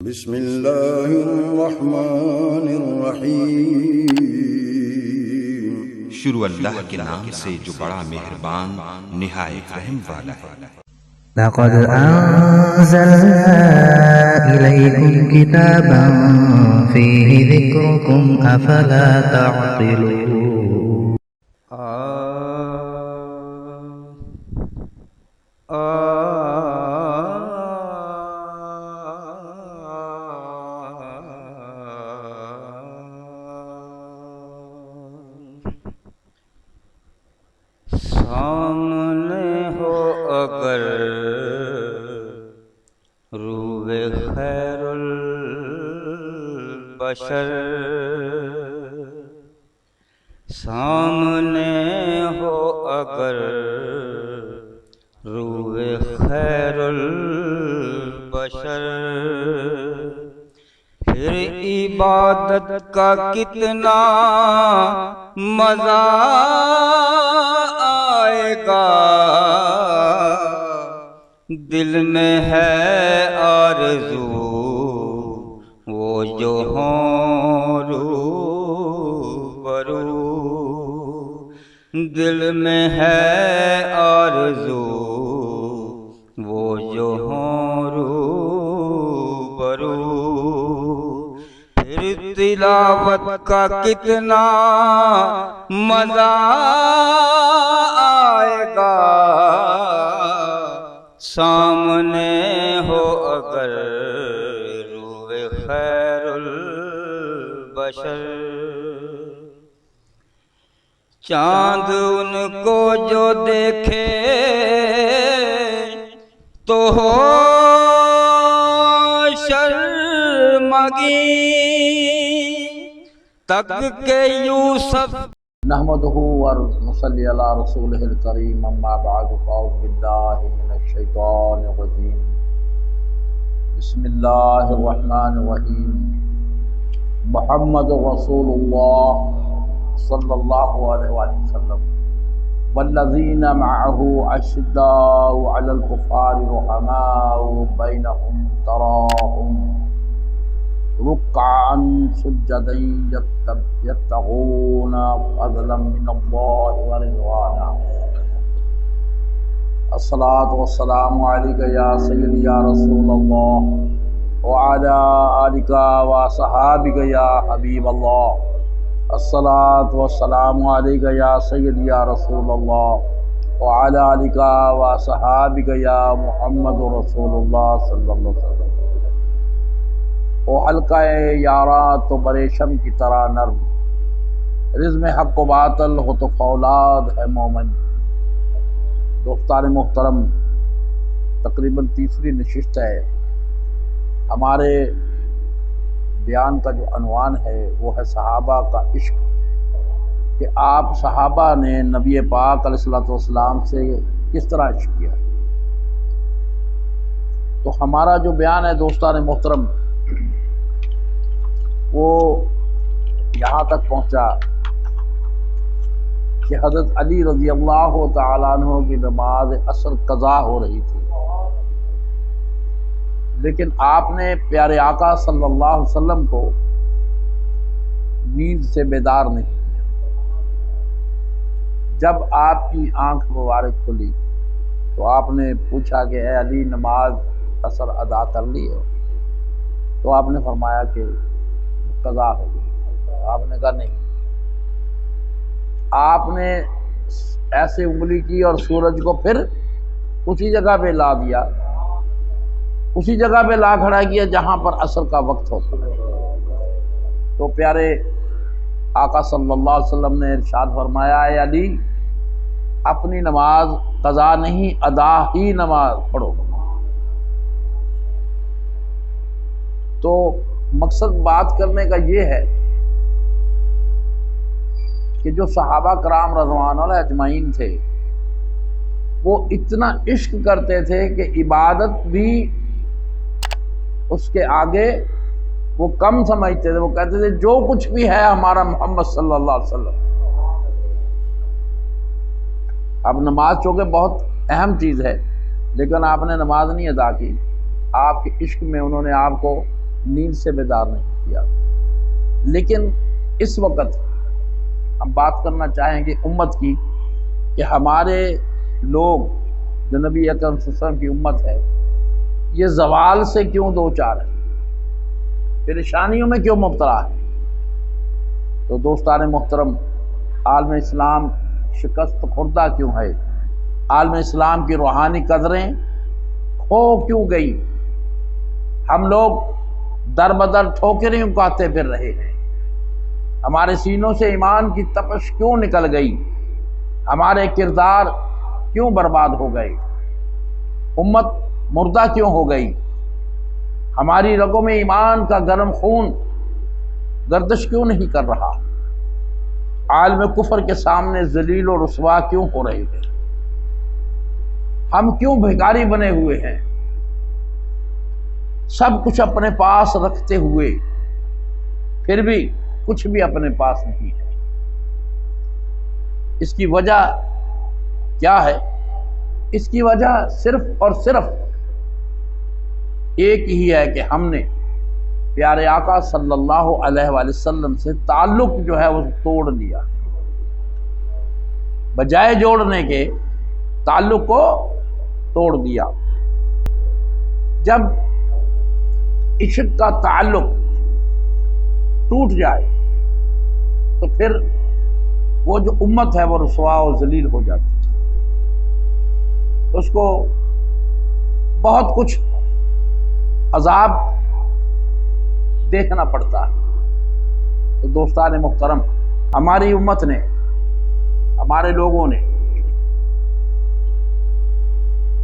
بسم اللہ الرحمن الرحیم۔ شروع اللہ کے نام سے جو بڑا مہربان نہایت رحم والا ہے۔ لقد أنزلنا إليكم كتابا فيه ذكركم أفلا تعقلون سامنے ہو اگر روح خیر البشر، سامنے ہو اگر روح خیر البشر، پھر عبادت کا کتنا مزہ آئے گا، دل میں ہے آرزو وہ جو ہوں روبرو، دل میں ہے آرزو وہ جو ہوں روبرو، پھر تلاوت کا کتنا مزہ آئے گا، سامنے ہو اگر روح خیر البشر، چاند ان کو جو دیکھے تو ہو شرمگی، تک کہ یوسف نحمده ونصلي على رسوله الكريم، اما بعد فاعوذ بالله من الشيطان الرجيم، بسم الله الرحمن الرحيم، محمد رسول الله صلى الله عليه وسلم، والذين معه أشداء على الكفار رحماء بينهم، تراهم ركعا سجدا يبتغون فضلا من الله ورضوانا، الصلاة والسلام عليك يا سيدي يا رسول الله، وعلى آلك وصحابك يا حبيب الله، الصلاة والسلام عليك يا سيدي يا رسول الله، وعلى آلك وصحابك يا محمد رسول الله صلى الله عليه وسلم۔ او حلقہ یاراں تو بریشم کی طرح نرم، رزم حق و باطل ہو تو فولاد ہے مومن۔ دوستان محترم، تقریباً تیسری نشست ہے۔ ہمارے بیان کا جو عنوان ہے وہ ہے صحابہ کا عشق، کہ آپ صحابہ نے نبی پاک علیہ الصلوۃ والسلام سے کس طرح عشق کیا۔ تو ہمارا جو بیان ہے دوستان محترم وہ یہاں تک پہنچا کہ حضرت علی رضی اللہ تعالیٰ عنہ کی نماز عصر قضا ہو رہی تھی، لیکن آپ نے پیارے آقا صلی اللہ علیہ وسلم کو نیند سے بیدار نہیں کیا۔ جب آپ کی آنکھ مبارک کھلی تو آپ نے پوچھا کہ اے علی نماز عصر ادا کر لی ہے؟ تو آپ نے فرمایا کہ قضا ہو گئی۔ آپ نے کہا نہیں۔ آپ نے ایسے انگلی کی اور سورج کو پھر اسی جگہ پہ لا دیا، اسی جگہ پہ لا کھڑا کیا جہاں پر عصر کا وقت ہوتا ہے۔ تو پیارے آقا صلی اللہ علیہ وسلم نے ارشاد فرمایا اے علی اپنی نماز قضا نہیں ادا ہی نماز پڑھو۔ تو مقصد بات کرنے کا یہ ہے کہ جو صحابہ کرام رضوان اللہ اجمعین تھے وہ اتنا عشق کرتے تھے کہ عبادت بھی اس کے آگے وہ کم سمجھتے تھے۔ وہ کہتے تھے جو کچھ بھی ہے ہمارا محمد صلی اللہ علیہ وسلم۔ اب نماز چونکہ بہت اہم چیز ہے، لیکن آپ نے نماز نہیں ادا کی، آپ کے عشق میں انہوں نے آپ کو نیند سے بیدار نہیں کیا۔ لیکن اس وقت ہم بات کرنا چاہیں گے امت کی کہ ہمارے لوگ جو نبی اکرم صلی اللہ علیہ وسلم کی امت ہے یہ زوال سے کیوں دوچار ہے، پریشانیوں میں کیوں مبتلا ہے؟ تو دوستان محترم، عالم اسلام شکست خوردہ کیوں ہے؟ عالم اسلام کی روحانی قدریں کھو کیوں گئی؟ ہم لوگ در بدر ٹھوکریں کھاتے پھر رہے ہیں، ہمارے سینوں سے ایمان کی تپش کیوں نکل گئی؟ ہمارے کردار کیوں برباد ہو گئے؟ امت مردہ کیوں ہو گئی؟ ہماری رگوں میں ایمان کا گرم خون گردش کیوں نہیں کر رہا؟ عالم کفر کے سامنے ذلیل و رسوا کیوں ہو رہے ہیں؟ ہم کیوں بھکاری بنے ہوئے ہیں؟ سب کچھ اپنے پاس رکھتے ہوئے پھر بھی کچھ بھی اپنے پاس نہیں ہے۔ اس کی وجہ کیا ہے؟ اس کی وجہ صرف اور صرف ایک ہی ہے کہ ہم نے پیارے آقا صلی اللہ علیہ وآلہ وسلم سے تعلق جو ہے وہ توڑ لیا، بجائے جوڑنے کے تعلق کو توڑ دیا۔ جب عشق کا تعلق ٹوٹ جائے تو پھر وہ جو امت ہے وہ رسوا و ذلیل ہو جاتی ہے، اس کو بہت کچھ عذاب دیکھنا پڑتا ہے۔ تو دوستان محترم، ہماری امت نے، ہمارے لوگوں نے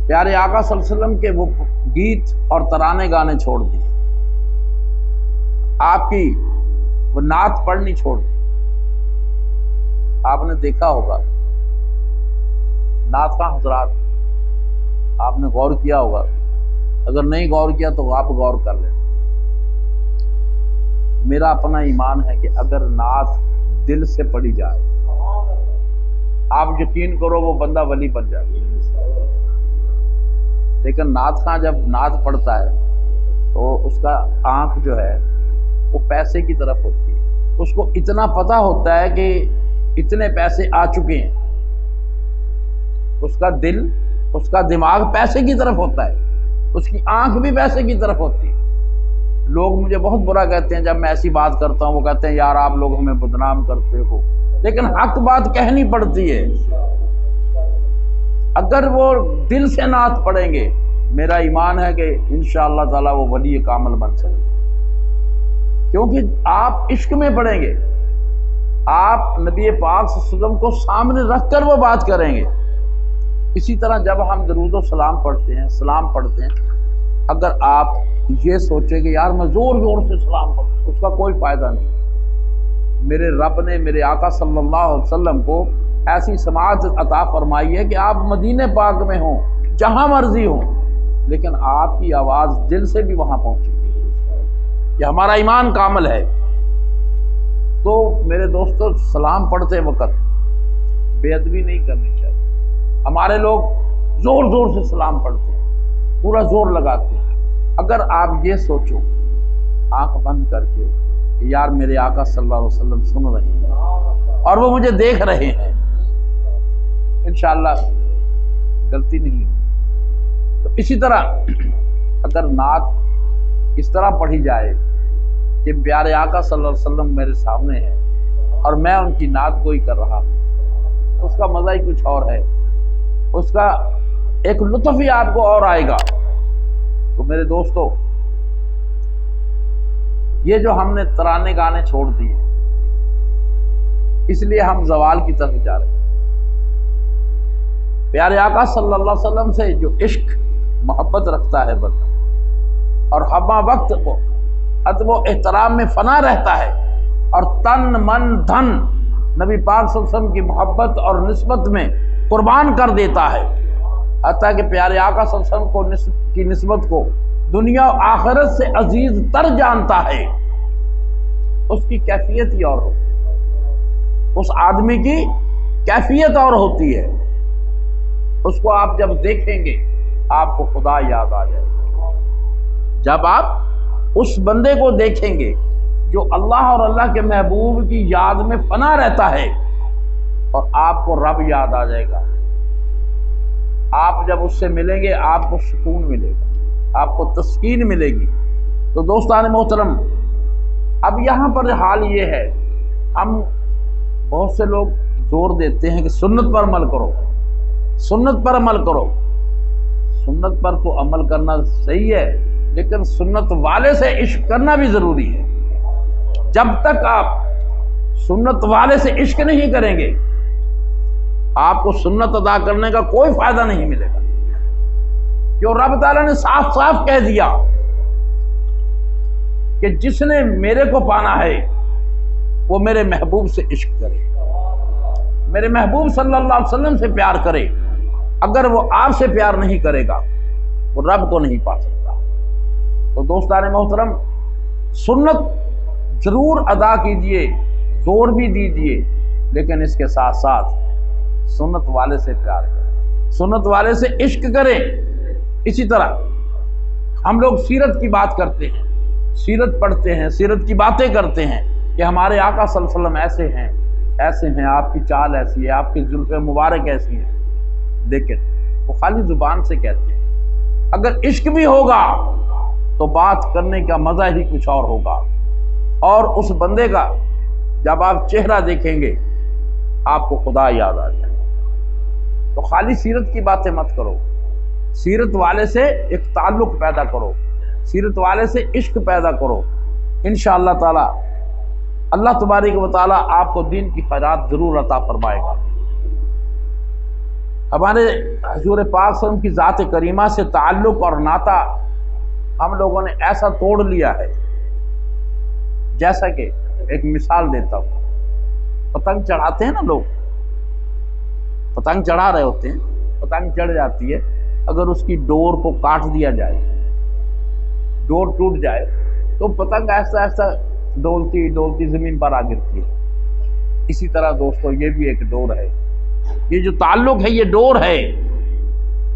پیارے آقا صلی اللہ علیہ وسلم کے وہ گیت اور ترانے گانے چھوڑ دیے، آپ کی وہ نعت پڑھنی چھوڑ دی۔ آپ نے دیکھا ہوگا نعت خواں حضرات، آپ نے غور کیا ہوگا، اگر نہیں غور کیا تو آپ غور کر لیں۔ میرا اپنا ایمان ہے کہ اگر نعت دل سے پڑھی جائے، آپ یقین کرو وہ بندہ ولی بن جائے۔ لیکن نعت خواں جب نعت پڑھتا ہے تو اس کا آنکھ جو ہے وہ پیسے کی طرف ہوتی ہے، اس کو اتنا پتہ ہوتا ہے کہ اتنے پیسے آ چکے ہیں، اس کا دل، اس کا دماغ پیسے کی طرف ہوتا ہے، اس کی آنکھ بھی پیسے کی طرف ہوتی ہے۔ لوگ مجھے بہت برا کہتے ہیں جب میں ایسی بات کرتا ہوں، وہ کہتے ہیں یار آپ لوگ ہمیں بدنام کرتے ہو، لیکن حق بات کہنی پڑتی ہے۔ اگر وہ دل سے نعت پڑھیں گے، میرا ایمان ہے کہ انشاءاللہ تعالی وہ ولی کامل بن سکتے ہیں، کیونکہ آپ عشق میں پڑھیں گے، آپ نبی پاک صلی اللہ علیہ وسلم کو سامنے رکھ کر وہ بات کریں گے۔ اسی طرح جب ہم درود و سلام پڑھتے ہیں، سلام پڑھتے ہیں، اگر آپ یہ سوچیں کہ یار میں زور زور سے سلام پڑھوں، اس کا کوئی فائدہ نہیں۔ میرے رب نے میرے آقا صلی اللہ علیہ وسلم کو ایسی سماعت عطا فرمائی ہے کہ آپ مدینہ پاک میں ہوں، جہاں مرضی ہوں، لیکن آپ کی آواز دل سے بھی وہاں پہنچے گی۔ یہ ہمارا ایمان کامل ہے۔ تو میرے دوستو، سلام پڑھتے وقت بے ادبی نہیں کرنی چاہیے۔ ہمارے لوگ زور زور سے سلام پڑھتے ہیں، پورا زور لگاتے ہیں۔ اگر آپ یہ سوچو آنکھ بند کر کے کہ یار میرے آقا صلی اللہ علیہ وسلم سن رہے ہیں اور وہ مجھے دیکھ رہے ہیں، انشاءاللہ غلطی نہیں ہوگی۔ تو اسی طرح اگر نعت اس طرح پڑھی جائے کہ پیارے آقا صلی اللہ علیہ وسلم میرے سامنے ہیں اور میں ان کی نعت گوئی کر رہا ہوں، اس کا مزہ ہی کچھ اور ہے، اس کا ایک لطف ہی آپ کو اور آئے گا۔ تو میرے دوستو، یہ جو ہم نے ترانے گانے چھوڑ دیے، اس لیے ہم زوال کی طرف جا رہے ہیں۔ پیارے آقا صلی اللہ علیہ وسلم سے جو عشق محبت رکھتا ہے بندہ، اور ہمہ وقت وہ ادب و احترام میں فنا رہتا ہے، اور تن من دھن نبی پاک صلی اللہ علیہ وسلم کی محبت اور نسبت میں قربان کر دیتا ہے، حتیٰ کہ پیارے آقا صلی اللہ علیہ وسلم کی نسبت کو دنیا و آخرت سے عزیز تر جانتا ہے، اس کی کیفیت ہی اور ہوتی ہے، اس آدمی کی کیفیت اور ہوتی ہے۔ اس کو آپ جب دیکھیں گے آپ کو خدا یاد آ جائے گا۔ جب آپ اس بندے کو دیکھیں گے جو اللہ اور اللہ کے محبوب کی یاد میں فنا رہتا ہے، اور آپ کو رب یاد آ جائے گا۔ آپ جب اس سے ملیں گے آپ کو سکون ملے گا، آپ کو تسکین ملے گی۔ تو دوستان محترم، اب یہاں پر حال یہ ہے، ہم بہت سے لوگ زور دیتے ہیں کہ سنت پر عمل کرو، سنت پر عمل کرو۔ سنت پر تو عمل کرنا صحیح ہے، لیکن سنت والے سے عشق کرنا بھی ضروری ہے۔ جب تک آپ سنت والے سے عشق نہیں کریں گے، آپ کو سنت ادا کرنے کا کوئی فائدہ نہیں ملے گا، جو رب تعالیٰ نے صاف صاف کہہ دیا کہ جس نے میرے کو پانا ہے وہ میرے محبوب سے عشق کرے، میرے محبوب صلی اللہ علیہ وسلم سے پیار کرے۔ اگر وہ آپ سے پیار نہیں کرے گا وہ رب کو نہیں پا سکتا۔ تو دوستان محترم، سنت ضرور ادا کیجئے، زور بھی دیجئے، لیکن اس کے ساتھ ساتھ سنت والے سے پیار کریں، سنت والے سے عشق کریں۔ اسی طرح ہم لوگ سیرت کی بات کرتے ہیں، سیرت پڑھتے ہیں، سیرت کی باتیں کرتے ہیں کہ ہمارے آقا صلی اللہ علیہ وسلم ایسے ہیں، ایسے ہیں، آپ کی چال ایسی ہے، آپ کی زلف مبارک ایسی ہیں، لیکن وہ خالی زبان سے کہتے ہیں۔ اگر عشق بھی ہوگا تو بات کرنے کا مزہ ہی کچھ اور ہوگا، اور اس بندے کا جب آپ چہرہ دیکھیں گے آپ کو خدا یاد آ جائے۔ تو خالی سیرت کی باتیں مت کرو، سیرت والے سے ایک تعلق پیدا کرو، سیرت والے سے عشق پیدا کرو۔ انشاءاللہ تعالی اللہ تبارک و تعالی آپ کو دین کی خیرات ضرور عطا فرمائے گا۔ ہمارے حضور پاک صلی اللہ علیہ وسلم کی ذات کریمہ سے تعلق اور ناطہ ہم لوگوں نے ایسا توڑ لیا ہے، جیسا کہ ایک مثال دیتا ہوں۔ پتنگ چڑھاتے ہیں نا لوگ، پتنگ چڑھا رہے ہوتے ہیں، پتنگ چڑھ جاتی ہے، اگر اس کی ڈور کو کاٹ دیا جائے، ڈور ٹوٹ جائے تو پتنگ آہستہ آہستہ ڈولتی ڈولتی زمین پر آ گرتی ہے۔ اسی طرح دوستو یہ بھی ایک ڈور ہے، یہ جو تعلق ہے یہ ڈور ہے،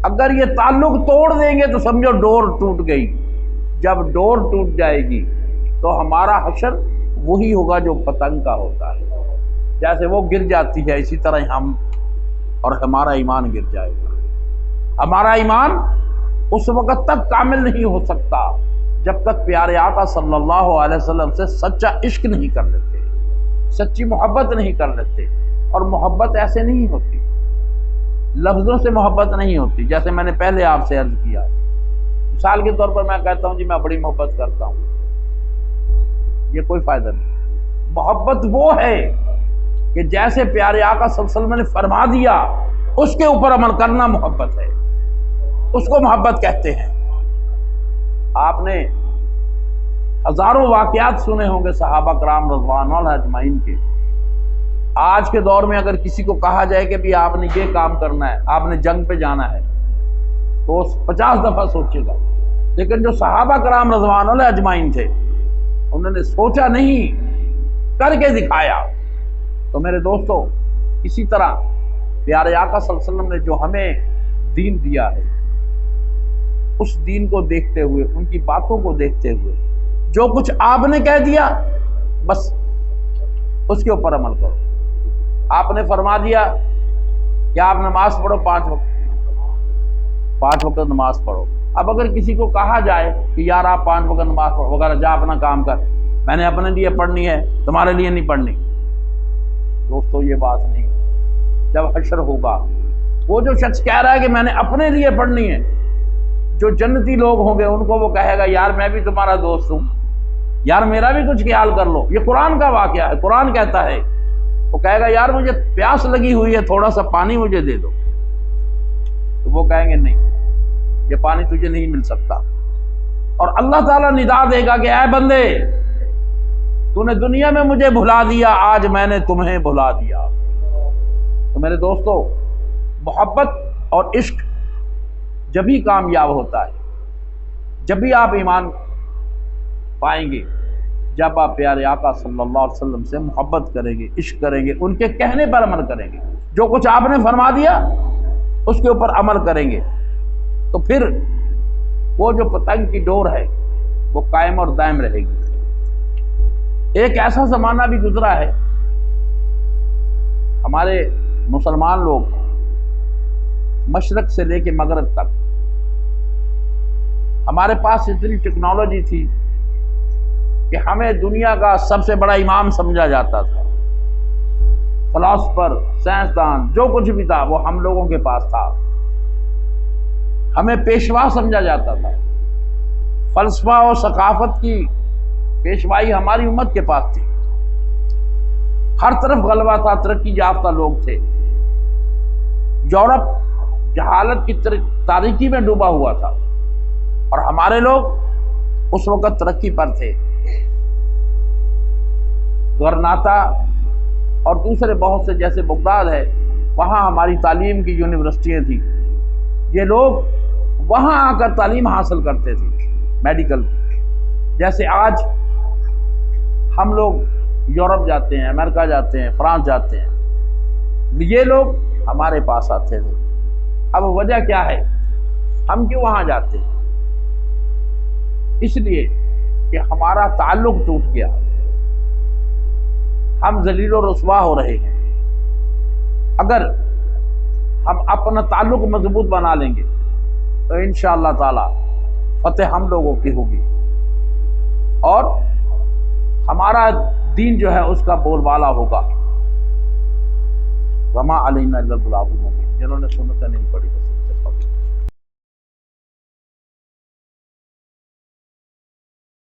اگر یہ تعلق توڑ دیں گے تو سمجھو ڈور ٹوٹ گئی۔ جب ڈور ٹوٹ جائے گی تو ہمارا حشر وہی ہوگا جو پتنگ کا ہوتا ہے، جیسے وہ گر جاتی ہے اسی طرح ہم اور ہمارا ایمان گر جائے گا۔ ہمارا ایمان اس وقت تک کامل نہیں ہو سکتا جب تک پیارے آقا صلی اللہ علیہ وسلم سے سچا عشق نہیں کر لیتے، سچی محبت نہیں کر لیتے۔ اور محبت ایسے نہیں ہوتی، لفظوں سے محبت نہیں ہوتی، جیسے میں نے پہلے آپ سے عرض کیا۔ مثال کے طور پر میں کہتا ہوں جی میں بڑی محبت کرتا ہوں، یہ کوئی فائدہ نہیں۔ محبت وہ ہے کہ جیسے پیارے آقا صلی اللہ علیہ وسلم نے فرما دیا اس کے اوپر عمل کرنا محبت ہے، اس کو محبت کہتے ہیں۔ آپ نے ہزاروں واقعات سنے ہوں گے صحابہ کرام رضوان اللہ اجمعین کے۔ آج کے دور میں اگر کسی کو کہا جائے کہ بھی آپ نے یہ کام کرنا ہے، آپ نے جنگ پہ جانا ہے، تو 50 دفعہ سوچے گا، لیکن جو صحابہ کرام رضوان اللہ اجمعین تھے انہوں نے سوچا نہیں، کر کے دکھایا۔ تو میرے دوستو، اسی طرح پیارے آقا صلی اللہ علیہ وسلم نے جو ہمیں دین دیا ہے، اس دین کو دیکھتے ہوئے، ان کی باتوں کو دیکھتے ہوئے، جو کچھ آپ نے کہہ دیا بس اس کے اوپر عمل کرو۔ آپ نے فرما دیا کہ آپ نماز پڑھو 5 وقت نماز پڑھو۔ اب اگر کسی کو کہا جائے کہ یار آپ 5 وقت نماز پڑھو وغیرہ، جا اپنا کام کر، میں نے اپنے لیے پڑھنی ہے، تمہارے لیے نہیں پڑھنی، دوستو یہ بات نہیں۔ جب حشر ہوگا وہ جو شخص کہہ رہا ہے کہ میں نے اپنے لیے پڑھنی ہے، جو جنتی لوگ ہوں گے ان کو وہ کہے گا یار میں بھی تمہارا دوست ہوں، یار میرا بھی کچھ خیال کر لو۔ یہ قرآن کا واقعہ ہے، قرآن کہتا ہے، وہ کہے گا یار مجھے پیاس لگی ہوئی ہے، تھوڑا سا پانی مجھے دے دو، تو وہ کہیں گے نہیں، یہ پانی تجھے نہیں مل سکتا۔ اور اللہ تعالیٰ ندا دے گا کہ اے بندے، تو نے دنیا میں مجھے بھلا دیا، آج میں نے تمہیں بھلا دیا۔ تو میرے دوستو، محبت اور عشق جبھی کامیاب ہوتا ہے، جب بھی آپ ایمان پائیں گے، جب آپ پیارے آقا صلی اللہ علیہ وسلم سے محبت کریں گے، عشق کریں گے، ان کے کہنے پر عمل کریں گے، جو کچھ آپ نے فرما دیا اس کے اوپر عمل کریں گے، تو پھر وہ جو پتنگ کی ڈور ہے وہ قائم اور دائم رہے گی۔ ایک ایسا زمانہ بھی گزرا ہے، ہمارے مسلمان لوگ مشرق سے لے کے مغرب تک ہمارے پاس اتنی ٹیکنالوجی تھی کہ ہمیں دنیا کا سب سے بڑا امام سمجھا جاتا تھا، فلاسفر، سائنسدان، جو کچھ بھی تھا وہ ہم لوگوں کے پاس تھا، ہمیں پیشوا سمجھا جاتا تھا، فلسفہ اور ثقافت کی پیشوائی ہماری امت کے پاس تھی، ہر طرف غلبہ تھا، ترقی یافتہ لوگ تھے۔ یورپ جہالت کی تاریکی میں ڈوبا ہوا تھا اور ہمارے لوگ اس وقت ترقی پر تھے۔ غرناطہ اور دوسرے بہت سے جیسے بغداد ہے، وہاں ہماری تعلیم کی یونیورسٹیاں تھیں، یہ لوگ وہاں آ کر تعلیم حاصل کرتے تھے میڈیکل کی۔ جیسے آج ہم لوگ یورپ جاتے ہیں، امریکہ جاتے ہیں، فرانس جاتے ہیں، یہ لوگ ہمارے پاس آتے تھے۔ اب وجہ کیا ہے؟ ہم کیوں وہاں جاتے ہیں؟ اس لیے کہ ہمارا تعلق ٹوٹ گیا، ہم ذلیل و رسوا ہو رہے ہیں۔ اگر ہم اپنا تعلق مضبوط بنا لیں گے تو انشاءاللہ تعالی فتح ہم لوگوں کی ہوگی، اور ہمارا دین جو ہے اس کا بول بالا ہوگا۔ وما علینا الا البلاغ المبین، جنہوں نے سنت نہیں پڑھی